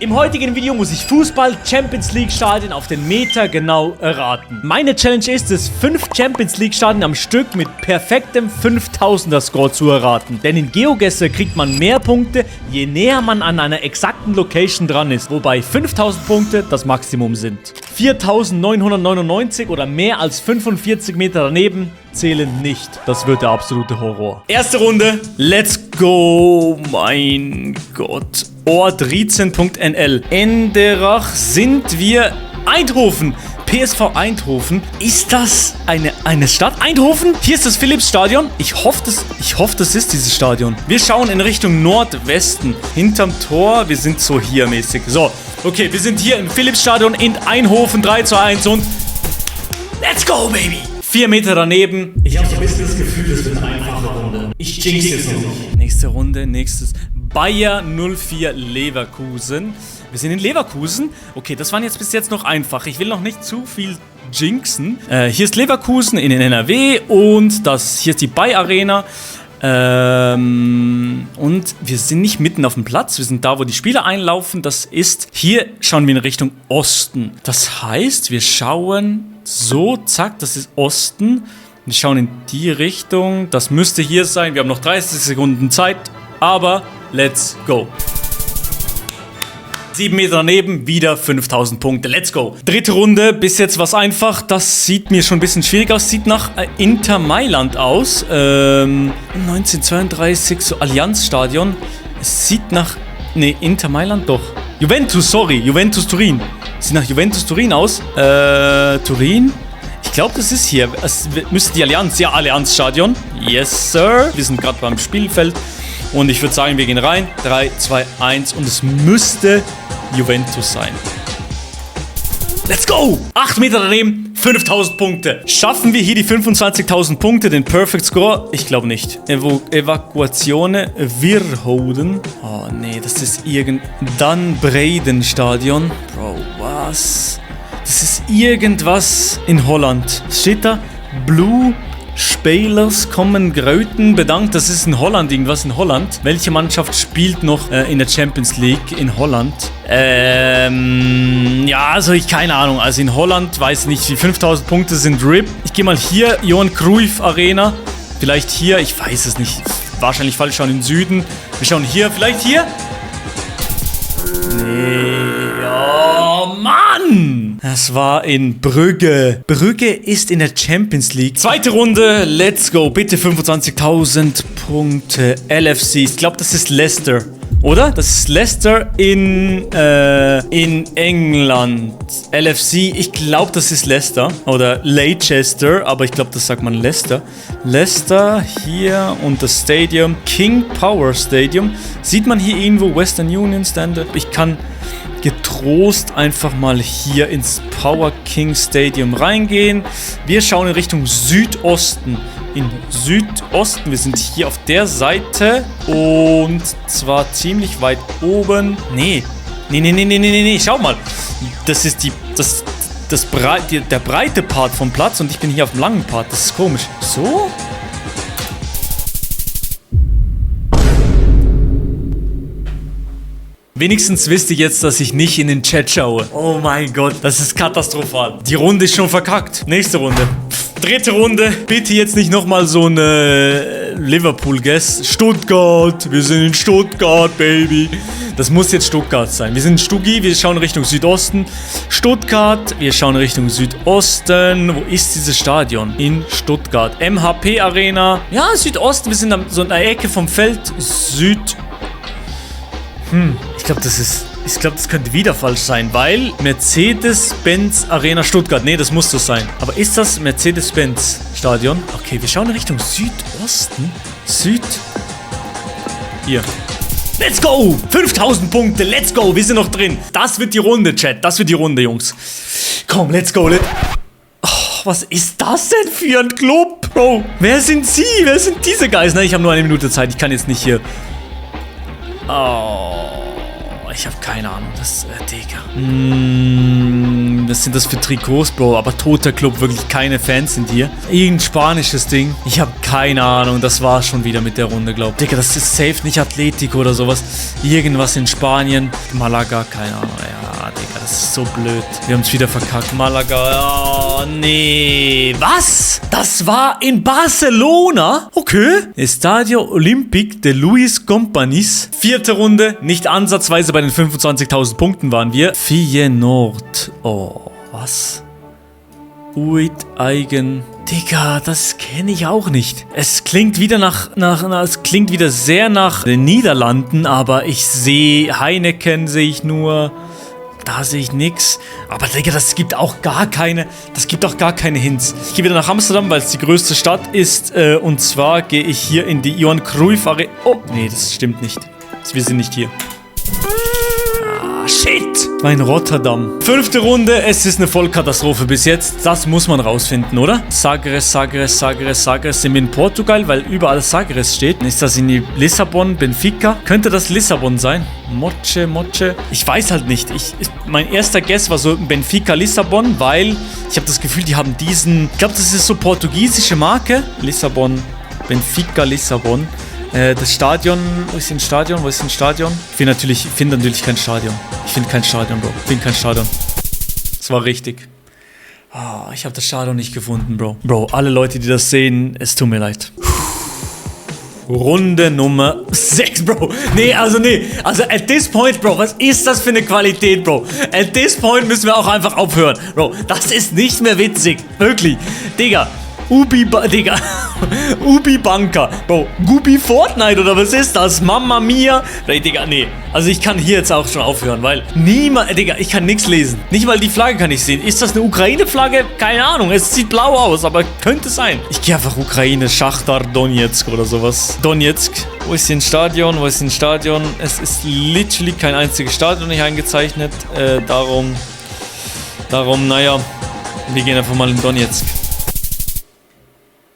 Im heutigen Video muss ich Fußball-Champions-League-Stadien auf den Meter genau erraten. Meine Challenge ist es, 5 Champions-League-Stadien am Stück mit perfektem 5000er-Score zu erraten. Denn in GeoGuessr kriegt man mehr Punkte, je näher man an einer exakten Location dran ist. Wobei 5000 Punkte das Maximum sind. 4999 oder mehr als 45 Meter daneben zählen nicht. Das wird der absolute Horror. Erste Runde. Let's go. Mein Gott. Ort-Rietzen.nl. Enderach sind wir Eindhoven. PSV Eindhoven. Ist das eine Stadt? Eindhoven? Hier ist das Philips-Stadion. Ich hoffe, das ist dieses Stadion. Wir schauen in Richtung Nordwesten. Hinterm Tor. Wir sind so hier mäßig. So, okay, wir sind hier im Philips-Stadion in Eindhoven. 3-2-1 und let's go, baby! 4 Meter daneben. Ich habe so ein bisschen das Gefühl, das wird eine einfache Runde. Ich jinx jetzt noch nicht. Nächste Runde, nächstes. Bayer 04 Leverkusen. Wir sind in Leverkusen. Okay, das waren jetzt bis jetzt noch einfach. Ich will noch nicht zu viel jinxen. Hier ist Leverkusen in NRW und hier ist die Bayer Arena. Und wir sind nicht mitten auf dem Platz. Wir sind da, wo die Spieler einlaufen. Das ist, hier schauen wir in Richtung Osten. Das heißt, wir schauen so, zack, das ist Osten. Wir schauen in die Richtung. Das müsste hier sein. Wir haben noch 30 Sekunden Zeit. Aber let's go. 7 Meter daneben, wieder 5000 Punkte. Let's go. Dritte Runde, bis jetzt was einfach. Das sieht mir schon ein bisschen schwierig aus. Sieht nach Inter Mailand aus. 1932, so Allianz-Stadion. Es sieht nach... Ne, Inter Mailand doch. Juventus, sorry. Juventus Turin. Sieht nach Juventus Turin aus. Turin? Ich glaube, das ist hier. Es müsste die Allianz. Ja, Allianz-Stadion. Yes, sir. Wir sind gerade beim Spielfeld. Und ich würde sagen, wir gehen rein. 3, 2, 1. Und es müsste Juventus sein. Let's go! 8 Meter daneben, 5000 Punkte. Schaffen wir hier die 25.000 Punkte, den Perfect Score? Ich glaube nicht. Evakuatione Virhoden. Oh nee, das ist Breiden Stadion. Bro, was? Das ist irgendwas in Holland. Was steht da? Blue Spelers kommen Greuten bedankt. Das ist in Holland, irgendwas in Holland. Welche Mannschaft spielt noch in der Champions League in Holland? Ja, also keine Ahnung. Also in Holland, weiß nicht, wie 5000 Punkte sind RIP. Ich gehe mal hier, Johan Cruyff Arena. Vielleicht hier, ich weiß es nicht. Wahrscheinlich falsch, schauen im Süden. Wir schauen hier, vielleicht hier. Nee, oh Mann! Das war in Brügge. Brügge ist in der Champions League. Zweite Runde, let's go. Bitte 25.000 Punkte. LFC, ich glaube, das ist Leicester. Oder? Das ist Leicester in England. LFC, ich glaube, das ist Leicester. Oder Leicester, aber ich glaube, das sagt man Leicester. Leicester hier und das Stadium. King Power Stadium. Sieht man hier irgendwo Western Union Standard? Ich kann getrost einfach mal hier ins Power King Stadium reingehen. Wir schauen in Richtung Südosten. In Südosten, wir sind hier auf der Seite und zwar ziemlich weit oben. Nee, schau mal. Das ist der breite Part vom Platz und ich bin hier auf dem langen Part. Das ist komisch. So? Wenigstens wisst ihr jetzt, dass ich nicht in den Chat schaue. Oh mein Gott, das ist katastrophal. Die Runde ist schon verkackt. Nächste Runde. Dritte Runde. Bitte jetzt nicht nochmal so eine Liverpool-Guess. Stuttgart. Wir sind in Stuttgart, Baby. Das muss jetzt Stuttgart sein. Wir sind in Stuggi. Wir schauen Richtung Südosten. Stuttgart. Wir schauen Richtung Südosten. Wo ist dieses Stadion? In Stuttgart. MHP Arena. Ja, Südosten. Wir sind an so einer Ecke vom Feld. Ich glaube, das könnte wieder falsch sein, weil Mercedes-Benz Arena Stuttgart. Nee, das muss so sein. Aber ist das Mercedes-Benz Stadion? Okay, wir schauen in Richtung Südosten. Hier. Let's go! 5000 Punkte, let's go! Wir sind noch drin. Das wird die Runde, Chat. Das wird die Runde, Jungs. Komm, let's go. Oh, was ist das denn für ein Club? Bro, wer sind Sie? Wer sind diese Guys? Nein, ich habe nur 1 Minute Zeit. Ich kann jetzt nicht hier... Oh, ich habe keine Ahnung. Das, Digga. Was sind das für Trikots, Bro? Aber toter Club, wirklich keine Fans sind hier. Irgendein spanisches Ding. Ich habe keine Ahnung. Das war schon wieder mit der Runde, glaub. Digga, das ist safe nicht Atletico oder sowas. Irgendwas in Spanien. Malaga, keine Ahnung. Ja, Digga, das ist so blöd. Wir haben es wieder verkackt. Malaga, oh, nee. Was? Das war in Barcelona? Okay. Estadio Olímpic de Luis Companys. 4. Runde. Nicht ansatzweise bei den 25.000 Punkten waren wir. Feyenoord. Oh, was? Uit Eigen. Digga, das kenne ich auch nicht. Es klingt wieder es klingt wieder sehr nach den Niederlanden, aber ich sehe, Heineken sehe ich nur. Da sehe ich nix. Aber Digga, das gibt auch gar keine Hints. Ich gehe wieder nach Amsterdam, weil es die größte Stadt ist. Und zwar gehe ich hier in die Johan Cruyff Arena. Oh, nee, das stimmt nicht. Wir sind nicht hier. Shit. Mein Rotterdam. 5. Runde. Es ist eine Vollkatastrophe bis jetzt. Das muss man rausfinden, oder? Sagres. Sind wir in Portugal, weil überall Sagres steht. Ist das in Lissabon, Benfica? Könnte das Lissabon sein? Moche. Ich weiß halt nicht. Mein erster Guess war so Benfica Lissabon, weil ich habe das Gefühl, die haben diesen... Ich glaube, das ist so portugiesische Marke. Lissabon. Benfica Lissabon. Das Stadion, wo ist ein Stadion? Ich finde natürlich kein Stadion. Ich finde kein Stadion, Bro. Das war richtig. Oh, ich habe das Stadion nicht gefunden, Bro. Bro, alle Leute, die das sehen, es tut mir leid. Runde Nummer 6, Bro. Nee. Also at this point, Bro, was ist das für eine Qualität, Bro? At this point müssen wir auch einfach aufhören. Bro, das ist nicht mehr witzig. Wirklich. Digga. Ubi Banker. Bro, Gubi Fortnite oder was ist das? Mamma Mia. Nee, Digga, nee. Also ich kann hier jetzt auch schon aufhören, weil niemand... Digga, ich kann nichts lesen. Nicht mal die Flagge kann ich sehen. Ist das eine Ukraine-Flagge? Keine Ahnung. Es sieht blau aus, aber könnte sein. Ich gehe einfach Ukraine, Schachtar, Donetsk oder sowas. Donetsk. Wo ist denn Stadion? Es ist literally kein einziges Stadion nicht eingezeichnet. Darum, naja. Wir gehen einfach mal in Donetsk.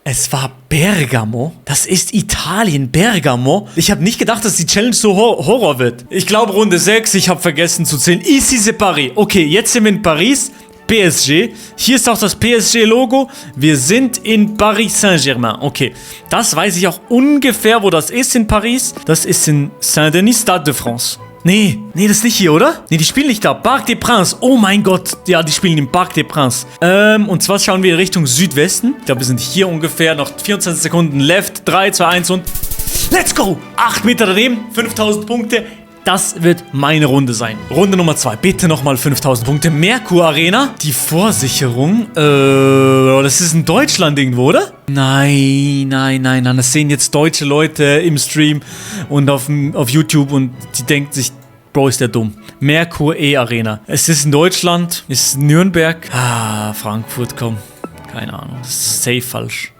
Es war Bergamo. Das ist Italien, Bergamo. Ich habe nicht gedacht, dass die Challenge so Horror wird. Ich glaube Runde 6, ich habe vergessen zu zählen. Ici c'est Paris. Okay, jetzt sind wir in Paris. PSG. Hier ist auch das PSG-Logo. Wir sind in Paris Saint-Germain. Okay, das weiß ich auch ungefähr, wo das ist in Paris. Das ist in Saint-Denis, Stade de France. Nee, das ist nicht hier, oder? Nee, die spielen nicht da. Parc des Princes. Oh mein Gott. Ja, die spielen im Parc des Princes. Und zwar schauen wir Richtung Südwesten. Ich glaube, wir sind hier ungefähr. Noch 24 Sekunden left. 3, 2, 1 und... Let's go! 8 Meter daneben. 5000 Punkte. Das wird meine Runde sein. Runde Nummer 2. Bitte nochmal 5000 Punkte. Merkur Arena. Die Vorsicherung. Das ist in Deutschland irgendwo, oder? Nein. Das sehen jetzt deutsche Leute im Stream und auf YouTube und die denken sich, Bro, ist der dumm. Merkur Arena. Es ist in Deutschland. Es ist in Nürnberg. Frankfurt, komm. Keine Ahnung. Das ist safe falsch.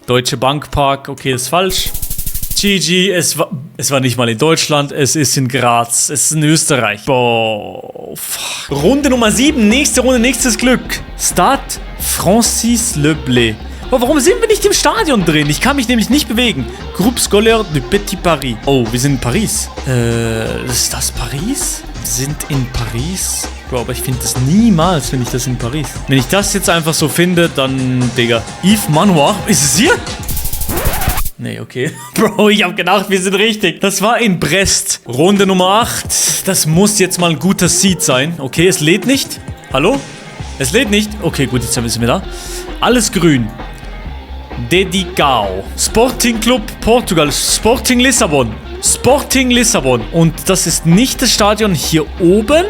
Deutsche Bank Park. Okay, das ist falsch. GG, es war nicht mal in Deutschland, es ist in Graz, es ist in Österreich. Boah, fuck. Runde Nummer 7, nächste Runde, nächstes Glück. Stade Francis Leblé. Oh, warum sind wir nicht im Stadion drin? Ich kann mich nämlich nicht bewegen. Groupe Scolaire du Petit Paris. Oh, wir sind in Paris. Ist das Paris? Wir sind in Paris. Bro, aber ich finde das niemals, finde ich das in Paris. Wenn ich das jetzt einfach so finde, dann, Digga. Yves Manoir, ist es hier? Nee, okay. Bro, ich hab gedacht, wir sind richtig. Das war in Brest. Runde Nummer 8. Das muss jetzt mal ein guter Seed sein. Okay, es lädt nicht. Hallo? Es lädt nicht. Okay, gut, jetzt sind wir da. Alles grün. Dedicao. Sporting Club Portugal. Sporting Lissabon. Und das ist nicht das Stadion hier oben.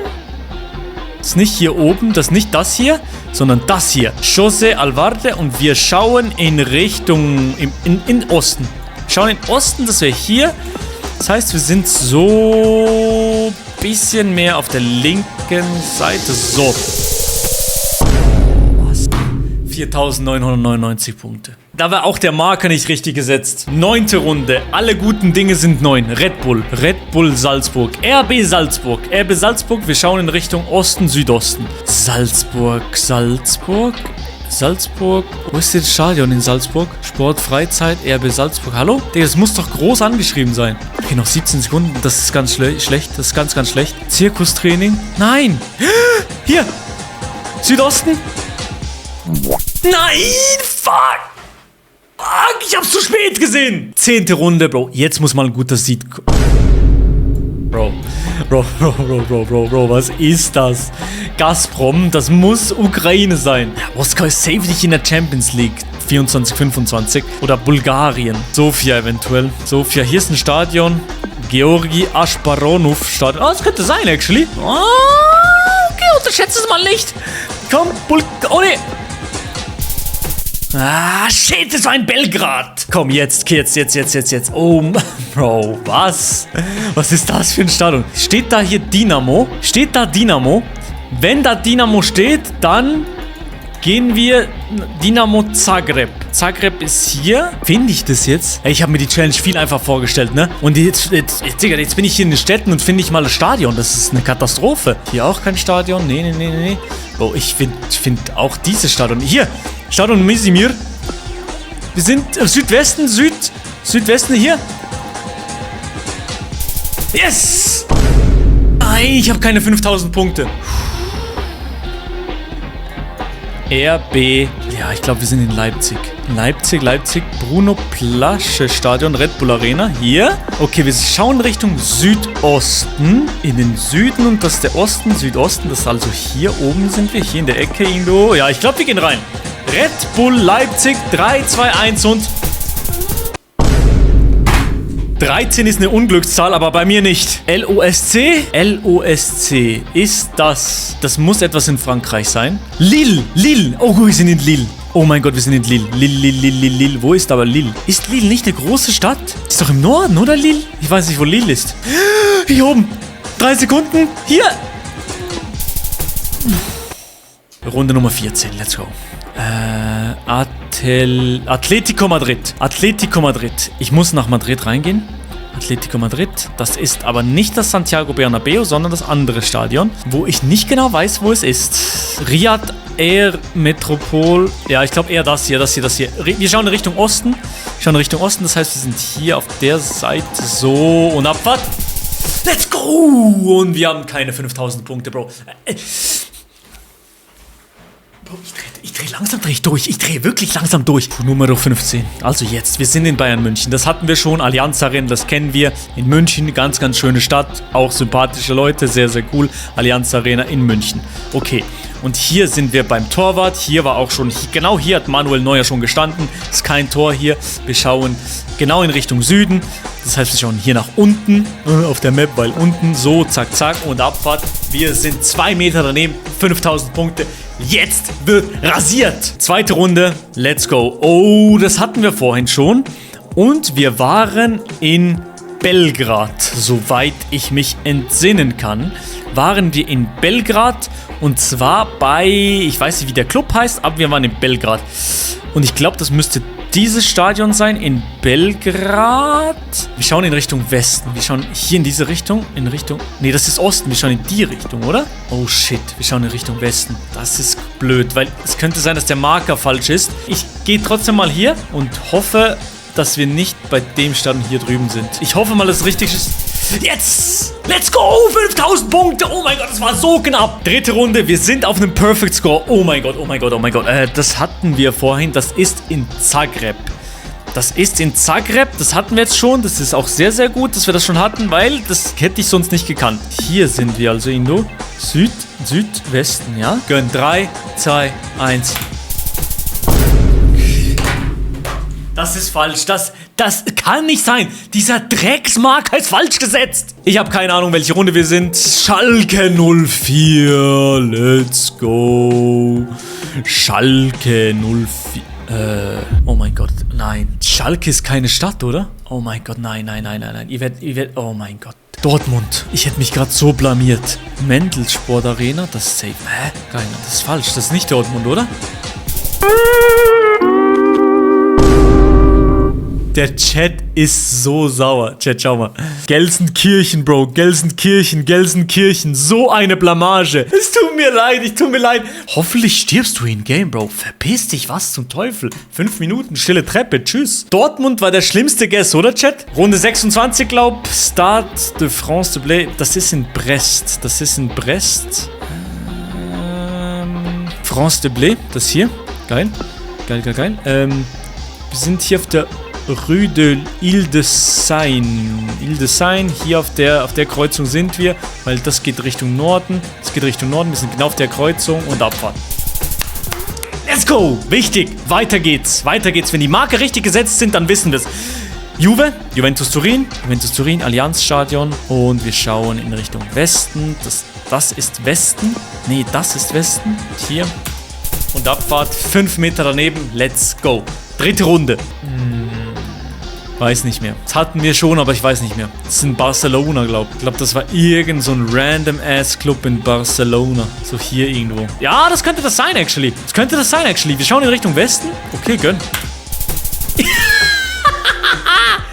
Das ist nicht hier oben. Das ist nicht das hier, sondern das hier. José Alvarde und wir schauen in Richtung, in Osten. Schauen in Osten, das wäre hier. Das heißt, wir sind so ein bisschen mehr auf der linken Seite. So. 4.999 Punkte. Da war auch der Marker nicht richtig gesetzt. 9. Runde. Alle guten Dinge sind 9. Red Bull Salzburg. RB Salzburg. Wir schauen in Richtung Osten, Südosten. Salzburg. Salzburg. Wo ist das Stadion in Salzburg? Sport, Freizeit, RB Salzburg. Hallo? Digga, das muss doch groß angeschrieben sein. Okay, noch 17 Sekunden. Das ist ganz schlecht. Das ist ganz, ganz schlecht. Zirkustraining. Nein. Hier. Südosten. Nein. Fuck. Ich hab's zu spät gesehen. 10. Runde, Bro. Jetzt muss mal ein guter Seed. Bro, was ist das? Gazprom, das muss Ukraine sein. Moskau ist safe nicht in der Champions League. 24, 25. Oder Bulgarien. Sofia eventuell. Sofia, hier ist ein Stadion. Georgi Asparonov Stadion. Oh, das könnte sein, actually. Oh, okay, unterschätze es mal nicht. Komm, oh ne. Ah, shit, das war ein Belgrad. Komm, jetzt. Oh, Bro, was? Was ist das für ein Stadion? Steht da hier Dynamo? Steht da Dynamo? Wenn da Dynamo steht, dann gehen wir Dynamo Zagreb. Zagreb ist hier. Finde ich das jetzt? Ey, ich habe mir die Challenge viel einfach vorgestellt, ne? Und jetzt bin ich hier in den Städten und finde ich mal ein Stadion. Das ist eine Katastrophe. Hier auch kein Stadion. Nee. Bro, ich find auch dieses Stadion. Hier, Stadion Mesimir. Wir sind Südwesten hier. Yes! Nein, ich habe keine 5000 Punkte. RB. Ja, ich glaube, wir sind in Leipzig. Leipzig. Bruno Plasche Stadion, Red Bull Arena. Hier. Okay, wir schauen Richtung Südosten. In den Süden und das ist der Osten, Südosten. Das ist also hier oben sind wir. Hier in der Ecke irgendwo. Ja, ich glaube, wir gehen rein. Red Bull Leipzig. 3, 2, 1 und... 13 ist eine Unglückszahl, aber bei mir nicht. LOSC? LOSC. Ist das... Das muss etwas in Frankreich sein. Lille. Oh, wir sind in Lille. Oh mein Gott, wir sind in Lille. Lille. Wo ist aber Lille? Ist Lille nicht eine große Stadt? Ist doch im Norden, oder Lille? Ich weiß nicht, wo Lille ist. Hier oben. 3 Sekunden. Hier. Runde Nummer 14. Let's go. Atletico Madrid. Ich muss nach Madrid reingehen. Atletico Madrid. Das ist aber nicht das Santiago Bernabéu, sondern das andere Stadion, wo ich nicht genau weiß, wo es ist. Riyadh Air Metropol. Ja, ich glaube eher das hier. Wir schauen in Richtung Osten. Das heißt, wir sind hier auf der Seite so und Abfahrt. Let's go! Und wir haben keine 5000 Punkte, Bro. Ich drehe langsam durch. Ich drehe wirklich langsam durch. Nummer 15. Also jetzt, wir sind in Bayern München. Das hatten wir schon. Allianz Arena, das kennen wir. In München, ganz, ganz schöne Stadt. Auch sympathische Leute, sehr, sehr cool. Allianz Arena in München. Okay, und hier sind wir beim Torwart. Hier war auch schon, genau hier hat Manuel Neuer schon gestanden. Ist kein Tor hier. Wir schauen genau in Richtung Süden. Das heißt, wir schauen hier nach unten auf der Map, weil unten so, zack, und Abfahrt. Wir sind 2 Meter daneben, 5000 Punkte. Jetzt wird rasiert. Zweite Runde, let's go. Oh, das hatten wir vorhin schon. Und wir waren in Belgrad, soweit ich mich entsinnen kann. Waren wir in Belgrad und zwar bei, ich weiß nicht, wie der Club heißt, aber wir waren in Belgrad. Und ich glaube, das müsste dieses Stadion sein in Belgrad. Wir schauen in Richtung Westen. Wir schauen hier in diese Richtung. Nee, das ist Osten. Wir schauen in die Richtung, oder? Oh shit, wir schauen in Richtung Westen. Das ist blöd, weil es könnte sein, dass der Marker falsch ist. Ich gehe trotzdem mal hier und hoffe, dass wir nicht bei dem Stadion hier drüben sind. Ich hoffe mal, dass es richtig ist. Jetzt! Let's go! 5000 Punkte! Oh mein Gott, das war so knapp! Dritte Runde, wir sind auf einem Perfect Score. Oh mein Gott. Das hatten wir vorhin. Das ist in Zagreb. Das hatten wir jetzt schon. Das ist auch sehr, sehr gut, dass wir das schon hatten, weil das hätte ich sonst nicht gekannt. Hier sind wir also, Indo. Südwesten, ja? Gönn 3, 2, 1. Das ist falsch. Das kann nicht sein. Dieser Drecksmarker ist falsch gesetzt. Ich habe keine Ahnung, welche Runde wir sind. Schalke 04. Let's go. Schalke 04. Oh mein Gott, nein. Schalke ist keine Stadt, oder? Oh mein Gott, nein. Ihr werdet, oh mein Gott. Dortmund. Ich hätte mich gerade so blamiert. Mendel-Sport Arena, das ist safe. Hä? Keiner, das ist falsch. Das ist nicht Dortmund, oder? Der Chat ist so sauer. Chat, schau mal. Gelsenkirchen, Bro. Gelsenkirchen. So eine Blamage. Es tut mir leid. Hoffentlich stirbst du in Game, Bro. Verpiss dich, was zum Teufel. 5 Minuten, stille Treppe. Tschüss. Dortmund war der schlimmste Guess, oder, Chat? Runde 26, glaub. Stade de France de Blé. Das ist in Brest. France de Blé. Das hier. Geil. Wir sind hier auf der Rue de Ile de Seine. Hier auf der Kreuzung sind wir, weil das geht Richtung Norden. Wir sind genau auf der Kreuzung und Abfahrt. Let's go! Wichtig! Weiter geht's. Wenn die Marke richtig gesetzt sind, dann wissen wir es. Juventus Turin, Allianz Stadion. Und wir schauen in Richtung Westen. Das ist Westen. Nee, das ist Westen. Hier. Und Abfahrt 5 Meter daneben. Let's go. 3. Runde. Weiß nicht mehr. Das hatten wir schon, aber ich weiß nicht mehr. Das ist in Barcelona, glaube ich. Ich glaube, das war irgend so ein random-ass-Club in Barcelona. So hier irgendwo. Ja, das könnte das sein, actually. Wir schauen in Richtung Westen. Okay, gönn.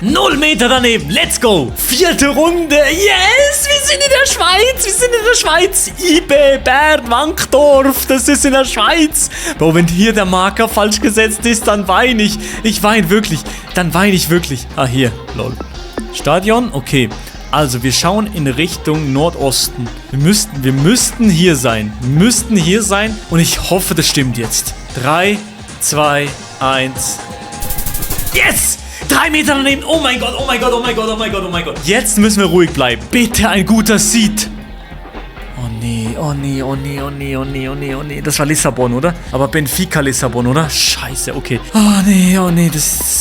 0 Meter daneben. Let's go. 4. Runde. Yes, wir sind in der Schweiz. Ibe, Bern, Wankdorf. Das ist in der Schweiz. Bro, wenn hier der Marker falsch gesetzt ist, dann weine ich. Ich weine wirklich. Ah, hier. Lol. Stadion. Okay. Also, wir schauen in Richtung Nordosten. Wir müssten hier sein. Und ich hoffe, das stimmt jetzt. 3, 2, 1. Yes! 3 Meter daneben. Oh mein Gott. Jetzt müssen wir ruhig bleiben. Bitte ein guter Seed. Oh nee. Das war Lissabon, oder? Aber Benfica Lissabon, oder? Scheiße, okay. Oh nee.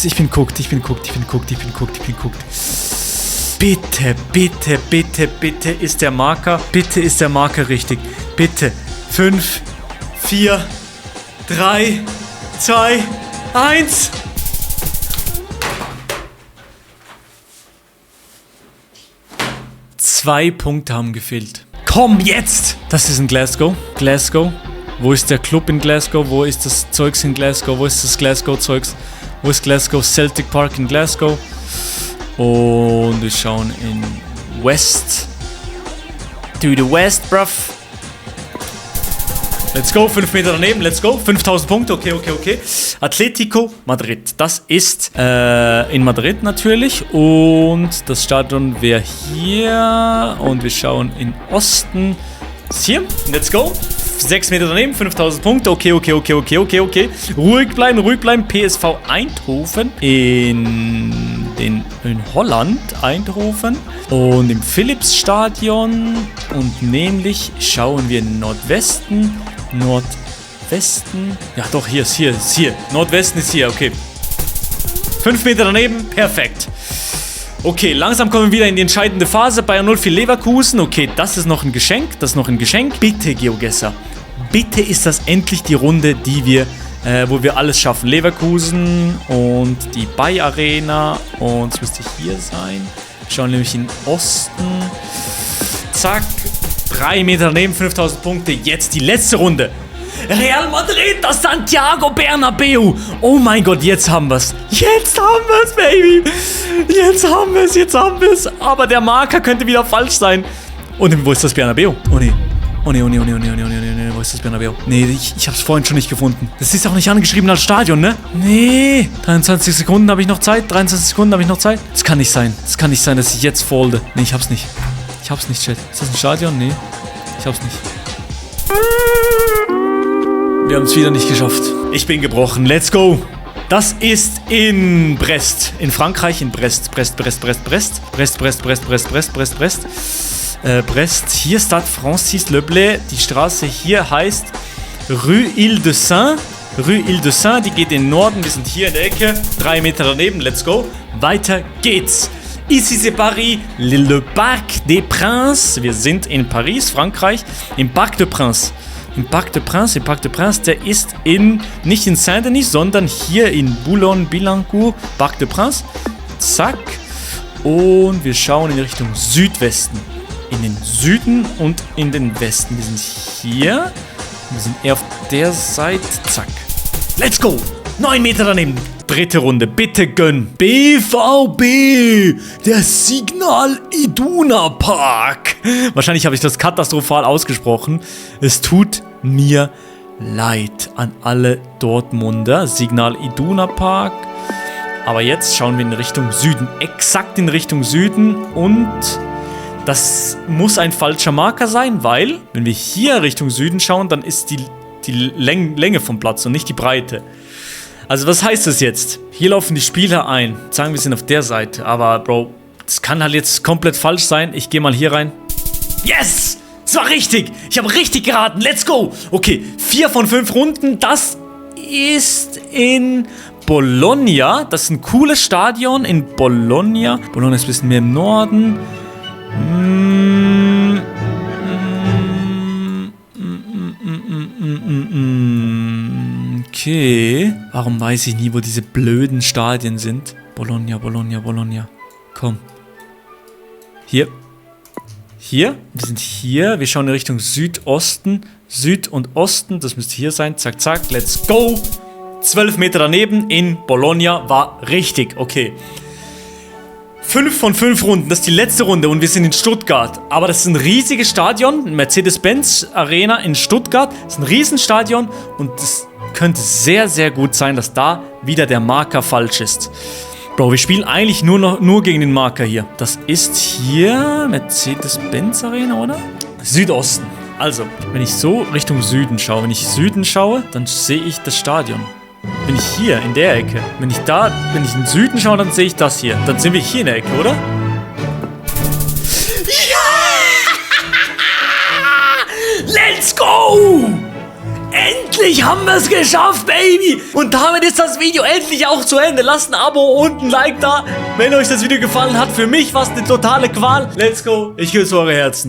Ich bin guckt. Bitte ist der Marker. Richtig. Bitte. 5, 4, 3, 2, 1. Zwei Punkte haben gefehlt. Komm jetzt! Das ist in Glasgow. Wo ist der Club in Glasgow? Wo ist das Zeugs in Glasgow? Wo ist das Glasgow-Zeugs? Wo ist Glasgow? Celtic Park in Glasgow. Und wir schauen in West. To the West, bruv. Let's go, 5 Meter daneben, let's go. 5000 Punkte, okay. Atletico Madrid. Das ist in Madrid natürlich. Und das Stadion wäre hier. Und wir schauen in Osten. Ist hier, let's go. 6 Meter daneben, 5000 Punkte. Okay. Ruhig bleiben. PSV Eindhoven in Holland. Eindhoven. Und im Philips-Stadion. Und nämlich schauen wir in Nordwesten. Ja doch, hier ist hier. Nordwesten ist hier, okay. 5 Meter daneben, perfekt. Okay, langsam kommen wir wieder in die entscheidende Phase. Bayern 0 für Leverkusen. Okay, das ist noch ein Geschenk. Bitte, GeoGuessr. Bitte ist das endlich die Runde, wo wir alles schaffen. Leverkusen und die Bay Arena. Und es müsste hier sein. Wir schauen nämlich in den Osten. Zack. 3 Meter daneben, 5000 Punkte. Jetzt die letzte Runde. Real Madrid, das Santiago Bernabeu. Oh mein Gott, jetzt haben wir es. Baby. Jetzt haben wir es. Aber der Marker könnte wieder falsch sein. Und wo ist das Bernabeu? Oh nee. Wo ist das Bernabeu? Nee, ich hab's vorhin schon nicht gefunden. Das ist auch nicht angeschrieben als Stadion, ne? Nee. 23 Sekunden habe ich noch Zeit. Das kann nicht sein. Dass ich jetzt folde. Nee, ich hab's nicht, Chat. Ist das ein Stadion? Nee. Ich hab's nicht. Wir haben es wieder nicht geschafft. Ich bin gebrochen. Let's go. Das ist in Brest. In Frankreich, in Brest. Brest. Hier Stade Francis Leblé. Die Straße hier heißt Rue Ile de Seine. Die geht in den Norden. Wir sind hier in der Ecke. 3 Meter daneben. Let's go. Weiter geht's. Ici c'est Paris, le Parc des Princes. Wir sind in Paris, Frankreich, im Parc des Princes. Der ist nicht in Saint-Denis, sondern hier in Boulogne-Billancourt, Parc des Princes. Zack. Und wir schauen in Richtung Südwesten. In den Süden und in den Westen. Wir sind hier. Wir sind eher auf der Seite. Zack. Let's go. 9 Meter daneben. dritte Runde. Bitte gönn. BVB, der Signal Iduna Park. Wahrscheinlich habe ich das katastrophal ausgesprochen. Es tut mir leid an alle Dortmunder. Signal Iduna Park. Aber jetzt schauen wir in Richtung Süden. Exakt in Richtung Süden. Und das muss ein falscher Marker sein, weil, wenn wir hier Richtung Süden schauen, dann ist die Länge vom Platz und nicht die Breite. Also was heißt das jetzt? Hier laufen die Spieler ein. Sagen wir sind auf der Seite. Aber Bro, das kann halt jetzt komplett falsch sein. Ich gehe mal hier rein. Yes! Das war richtig! Ich habe richtig geraten. Let's go! Okay, 4 von 5 Runden. Das ist in Bologna. Das ist ein cooles Stadion in Bologna. Bologna ist ein bisschen mehr im Norden. Okay. Warum weiß ich nie, wo diese blöden Stadien sind? Bologna, Bologna, Bologna. Komm. Hier. Hier. Wir sind hier. Wir schauen in Richtung Südosten. Süd und Osten. Das müsste hier sein. Zack, zack. Let's go. 12 Meter daneben in Bologna war richtig. Okay. 5 von 5 Runden. Das ist die letzte Runde und wir sind in Stuttgart. Aber das ist ein riesiges Stadion. Mercedes-Benz Arena in Stuttgart. Das ist ein Riesenstadion und das könnte sehr, sehr gut sein, dass da wieder der Marker falsch ist. Bro, wir spielen eigentlich nur gegen den Marker hier. Das ist hier Mercedes-Benz Arena, oder? Südosten. Also, wenn ich so Richtung Süden schaue, dann sehe ich das Stadion. Bin ich hier in der Ecke. Wenn ich in den Süden schaue, dann sehe ich das hier. Dann sind wir hier in der Ecke, oder? Ja! Let's go! Endlich haben wir es geschafft, Baby! Und damit ist das Video endlich auch zu Ende. Lasst ein Abo und ein Like da, wenn euch das Video gefallen hat. Für mich war es eine totale Qual. Let's go. Ich küsse eure Herzen.